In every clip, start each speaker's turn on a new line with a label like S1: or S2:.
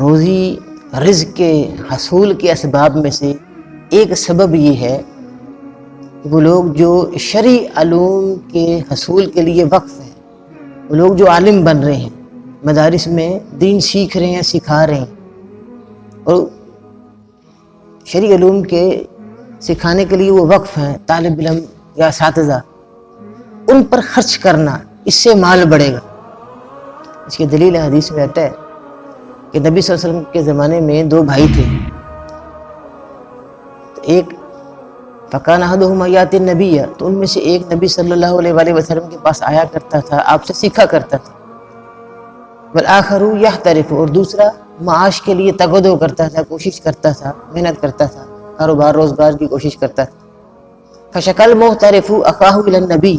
S1: روزی رزق کے حصول کے اسباب میں سے ایک سبب یہ ہے کہ وہ لوگ جو شرعی علوم کے حصول کے لیے وقف ہیں، وہ لوگ جو عالم بن رہے ہیں، مدارس میں دین سیکھ رہے ہیں، سکھا رہے ہیں، اور شرعی علوم کے سکھانے کے لیے وہ وقف ہیں، طالب علم یا اساتذہ، ان پر خرچ کرنا، اس سے مال بڑھے گا۔ اس کی دلیل حدیث میں آتا ہے کہ نبی صلی اللہ علیہ وسلم کے زمانے میں دو بھائی تھے، تو ایک فکان احدہما یاتی النبی، تو ان میں سے ایک نبی صلی اللہ علیہ وآلہ وسلم کے پاس آیا کرتا تھا، آپ سے سیکھا کرتا تھا، والآخر یحترف، اور دوسرا معاش کے لیے تگدو کرتا تھا، کوشش کرتا تھا، محنت کرتا تھا، کاروبار روزگار کی کوشش کرتا تھا۔ فشکل محترف اخاہ الی النبی،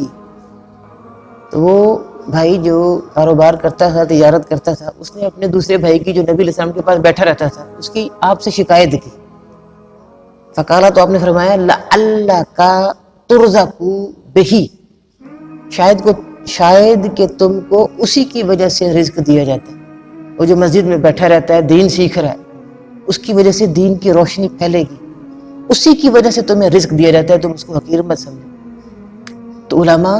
S1: تو وہ بھائی جو کاروبار کرتا تھا، تجارت کرتا تھا، اس نے اپنے دوسرے بھائی کی جو نبی علیہ السلام کے پاس بیٹھا رہتا تھا، اس کی آپ سے شکایت کی۔ فقالا، تو آپ نے فرمایا، لعلک ترزق بہ، شاید کہ تم کو اسی کی وجہ سے رزق دیا جاتا ہے۔ وہ جو مسجد میں بیٹھا رہتا ہے، دین سیکھ رہا ہے، اس کی وجہ سے دین کی روشنی پھیلے گی، اسی کی وجہ سے تمہیں رزق دیا جاتا ہے، تم اس کو حقیر مت سمجھو۔ تو علماء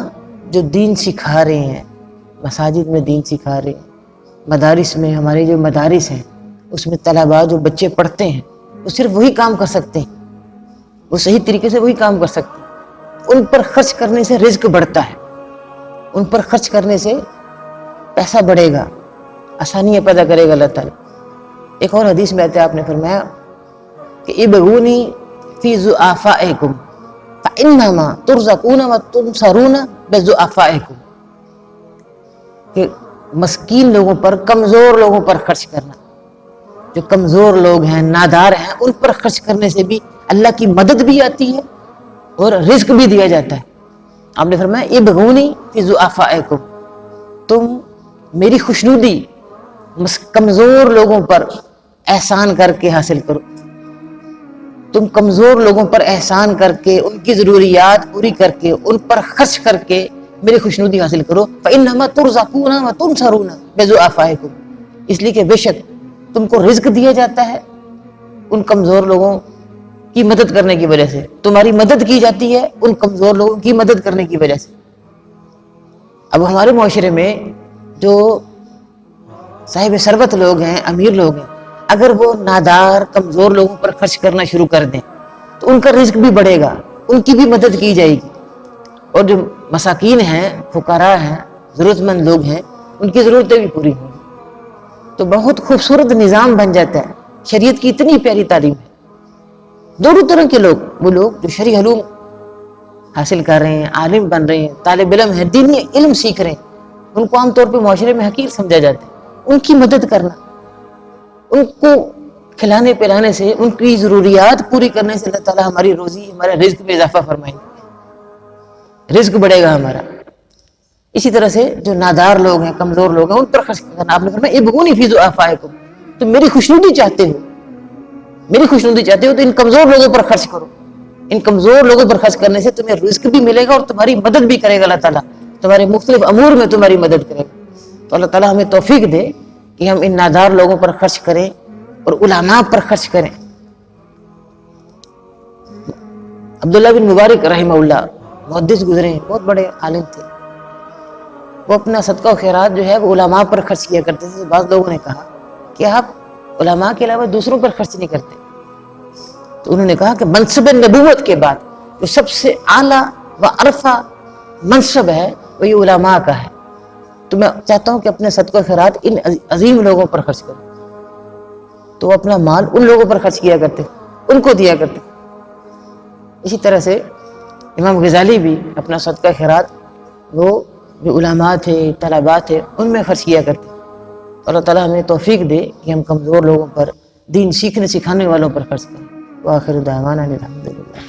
S1: جو دین سکھا رہے ہیں، مساجد میں دین سکھا رہے ہیں، مدارس میں، ہمارے جو مدارس ہیں اس میں طلباء جو بچے پڑھتے ہیں، وہ صرف وہی کام کر سکتے ہیں، وہ صحیح طریقے سے وہی کام کر سکتے ہیں۔ ان پر خرچ کرنے سے رزق بڑھتا ہے، ان پر خرچ کرنے سے پیسہ بڑھے گا، آسانیاں پیدا کرے گا اللہ تعالیٰ۔ ایک اور حدیث میں آتا ہے، آپ نے فرمایا کہ ابغونی فی ضعفائکم فانما ترزقون وتنصرون بضعفائکم، کہ مسکین لوگوں پر، کمزور لوگوں پر خرچ کرنا، جو کمزور لوگ ہیں، نادار ہیں، ان پر خرچ کرنے سے بھی اللہ کی مدد بھی آتی ہے اور رزق بھی دیا جاتا ہے۔ آپ نے فرمایا ابغونی فی ضعفائکم، تم میری خوشنودی کمزور لوگوں پر احسان کر کے حاصل کرو، تم کمزور لوگوں پر احسان کر کے، ان کی ضروریات پوری کر کے، ان پر خرچ کر کے میری خوشنودی حاصل کرو۔ فإنما ترزقون وتنصرون بضعفائکم، اس لیے کہ بے شک تم کو رزق دیا جاتا ہے ان کمزور لوگوں کی مدد کرنے کی وجہ سے، تمہاری مدد کی جاتی ہے ان کمزور لوگوں کی مدد کرنے کی وجہ سے۔ اب ہمارے معاشرے میں جو صاحب ثروت لوگ ہیں، امیر لوگ ہیں، اگر وہ نادار کمزور لوگوں پر خرچ کرنا شروع کر دیں تو ان کا رزق بھی بڑھے گا، ان کی بھی مدد کی جائے گی، اور جو مساکین ہیں، فقراء ہیں، ضرورت مند لوگ ہیں، ان کی ضرورتیں بھی پوری ہوں گی۔ تو بہت خوبصورت نظام بن جاتا ہے۔ شریعت کی اتنی پیاری تعلیم ہے۔ دونوں طرح کے لوگ، وہ لوگ جو شرعی علوم حاصل کر رہے ہیں، عالم بن رہے ہیں، طالب علم ہیں، دینی علم سیکھ رہے ہیں، ان کو عام طور پہ معاشرے میں حقیر سمجھا جاتا ہے۔ ان کی مدد کرنا، ان کو کھلانے پلانے سے، ان کی ضروریات پوری کرنے سے اللہ تعالیٰ ہماری روزی، ہمارے رزق میں اضافہ فرمائیں گے، رزق بڑھے گا ہمارا۔ اسی طرح سے جو نادار لوگ ہیں، کمزور لوگ ہیں، ان پر خرچ کرنا۔ آپ نے فرمایا ابغونی فی ضعفائکم، تم میری خوشنودی چاہتے ہو، میری خوشنودی چاہتے ہو تو ان کمزور لوگوں پر خرچ کرو۔ ان کمزور لوگوں پر خرچ کرنے سے تمہیں رزق بھی ملے گا اور تمہاری مدد بھی کرے گا اللہ تعالیٰ، تمہارے مختلف امور میں تمہاری مدد کرے گا۔ تو اللہ تعالیٰ ہمیں توفیق دے کہ ہم ان نادار لوگوں پر خرچ کریں اور علماء پر خرچ کریں۔ عبداللہ بن مبارک رحمہ اللہ محدث گزرے ہیں، بہت بڑے عالم تھے، وہ اپنا صدقہ و خیرات جو ہے وہ علماء پر خرچ کیا کرتے تھے۔ بعض لوگوں نے کہا کہ آپ علماء کے علاوہ دوسروں پر خرچ نہیں کرتے، تو انہوں نے کہا کہ منصب نبوت کے بعد جو سب سے اعلیٰ و عرفہ منصب ہے وہ یہ علماء کا ہے، تو میں چاہتا ہوں کہ اپنے صدقہ و خیرات ان عظیم لوگوں پر خرچ کروں۔ تو وہ اپنا مال ان لوگوں پر خرچ کیا کرتے، ان کو دیا کرتے۔ اسی طرح سے امام غزالی بھی اپنا صدقہ خیرات وہ جو علماء تھے، طلباء تھے، ان میں خرچ کیا کرتے۔ اللہ تعالیٰ ہمیں توفیق دے کہ ہم کمزور لوگوں پر، دین سیکھنے سکھانے والوں پر خرچ کریں۔ وآخر دعوانا الحمدللہ۔